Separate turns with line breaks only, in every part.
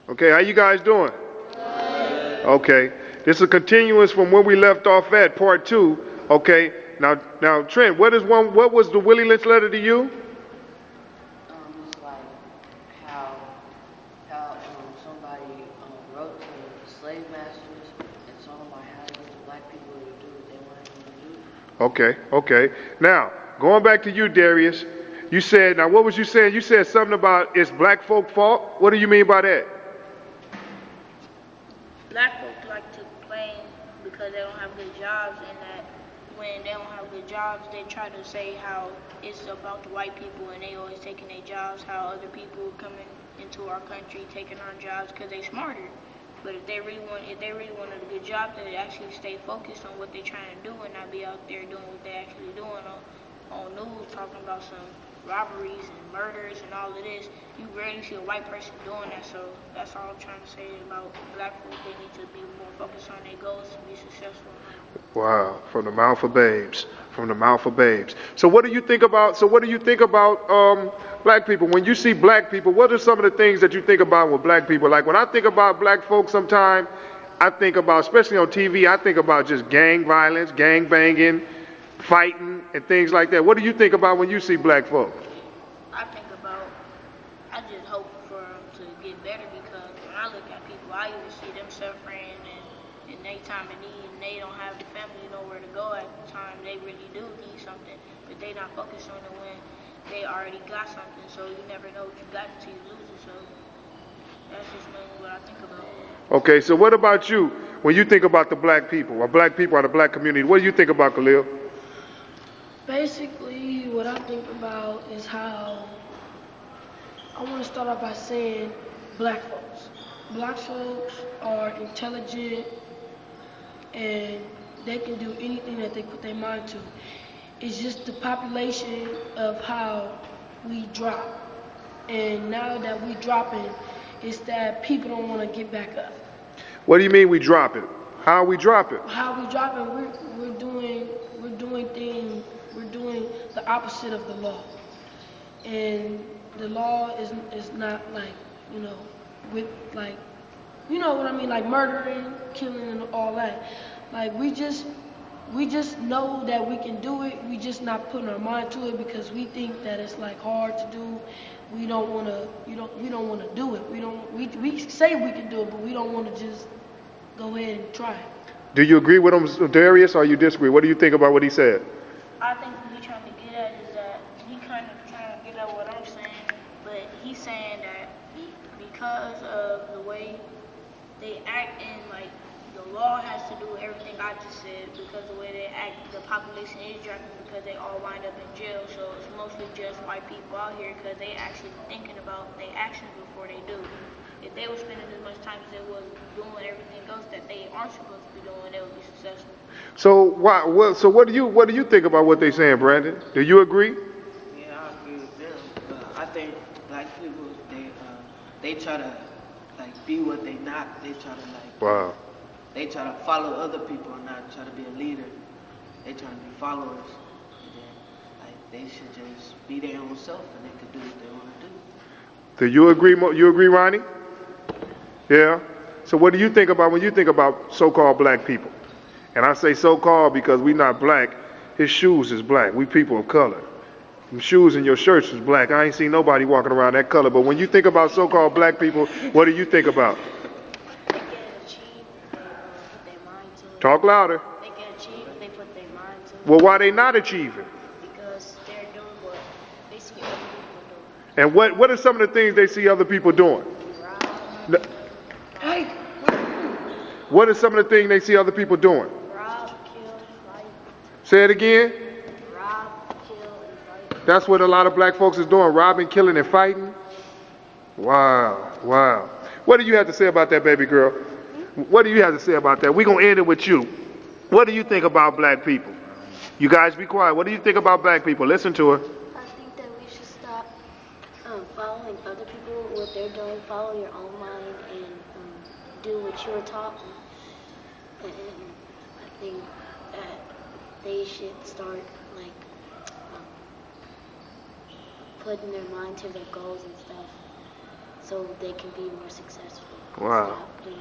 Okay, how you guys doing? Okay, this is a continuance from when we left off at part two. Okay, now Trent, what was the Willie Lynch letter to you?
It's like how somebody wrote to the slave masters and told them like how to get the black people to do what they wanted them to do.
Okay. Now, going back to you, Darius, you said, now what was you saying? You said something about it's black folk fault. What do you mean by that?
Black folks like to complain because they don't have good jobs, and that when they don't have good jobs, they try to say how it's about the white people and they always taking their jobs, how other people coming into our country taking our jobs because they smarter. But if they really wanted a good job, they'd actually stay focused on what they're trying to do and not be out there doing what they're actually doing on news, talking about some robberies and murders and all of this. You rarely see a white person doing that, so that's all I'm trying to say about black folk. They need to be more focused on their goals to be successful in life.
Wow, from the mouth of babes, from the mouth of babes. So what do you think about? Black people? When you see black people, what are some of the things that you think about with black people? Like when I think about black folks, sometimes I think about, especially on TV, I think about just gang violence, gang banging, fighting, and things like that. What do you think about when you see black folks?
I just hope for them to get better because when I look at people, I even see them suffering and in their time of need, and they don't have the family nowhere to go at the time. They really do need something, but they not focused on it when they already got something. So you never know what you got until you lose it. So that's just mainly what I think about.
Okay, so what about you? When you think about the black people, or black people or the black community, what do you think about, Khalil?
Basically, what I think about is how I want to start off by saying black folks. Black folks are intelligent and they can do anything that they put their mind to. It's just the population of how we drop. And now that we dropping, it's that people don't want to get back up.
What do you mean we drop it? How we drop it?
How we dropping? We're doing the opposite of the law. And the law is not like, with like, what I mean, like murdering, killing, and all that. Like we just know that we can do it. We just not putting our mind to it because we think that it's like hard to do. We don't want to we don't want to do it. We say we can do it, but we don't want to just go ahead and try it.
Do you agree with him, Darius, or you disagree? What do you think about what he said?
I think what he's trying to get at is that he kind of trying to get at what I'm saying, but he's saying that because of the way they act and like the law has to do with everything I just said because the way they act, the population is dropping because they all wind up in jail. So it's mostly just white people out here because they actually thinking about their actions before they do. If they were spending as much time as they was doing everything else that they aren't supposed to be doing, they would be successful.
So what do you think about what they're saying, Brandon? Do you agree?
Yeah, I agree with them. I think black people they try to like be what they not. They try to like
Wow.
they try to follow other people and not try to be a leader. They try to be followers. And then like they should just be their own self and they could do what they want to do.
Do you agree? You agree, Ronnie? Yeah. So what do you think about when you think about so-called black people? And I say so-called because we not black. His shoes is black. We people of color. Them shoes and your shirts is black. I ain't seen nobody walking around that color. But when you think about so-called black people, what do you think about?
They can achieve if they put their mind to it.
Talk louder.
They can achieve if they put their mind to it.
Well, why they not achieving?
Because they're doing what they see other people doing.
And what are some of the things they see other people doing?
Rob,
Hey,
What are some of the things they see other people doing?
rob, kill, fight.
Say it again.
Rob, kill, and fight.
That's what a lot of black folks is doing, robbing, killing, and fighting. Wow. What do you have to say about that, baby girl? What do you have to say about that? We're going to end it with you. What do you think about black people? You guys be quiet. What do you think about black people? Listen to her.
I think that we should stop following other people, what they're doing, follow your own mind, and do what you're taught. And I think that they should start like putting their mind to their goals and stuff. so they can be more successful.
Wow.
Stop doing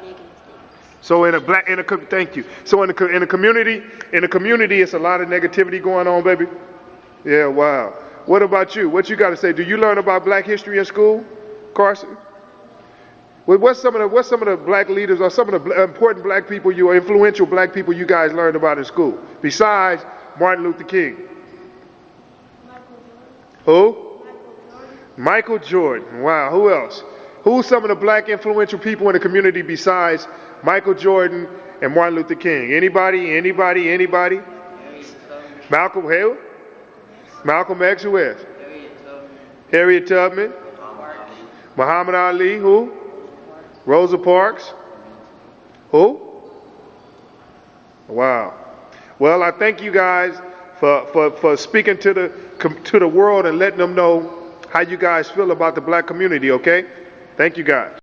negative things.
So thank you. So in the community, it's a lot of negativity going on, baby. Yeah, wow. What about you? What you got to say? Do you learn about black history in school, Carson? What's some of the black leaders or some of the important black people, influential black people you guys learned about in school besides Martin Luther King? Who? Michael Jordan. Wow. Who else? Who's some of the black influential people in the community besides Michael Jordan and Martin Luther King? Anybody? Malcolm Hill? Malcolm X, who is? Harriet Tubman. Muhammad Ali, who? Rosa Parks. Who? Wow. Well, I thank you guys for speaking to the world and letting them know how you guys feel about the black community, okay? Thank you guys.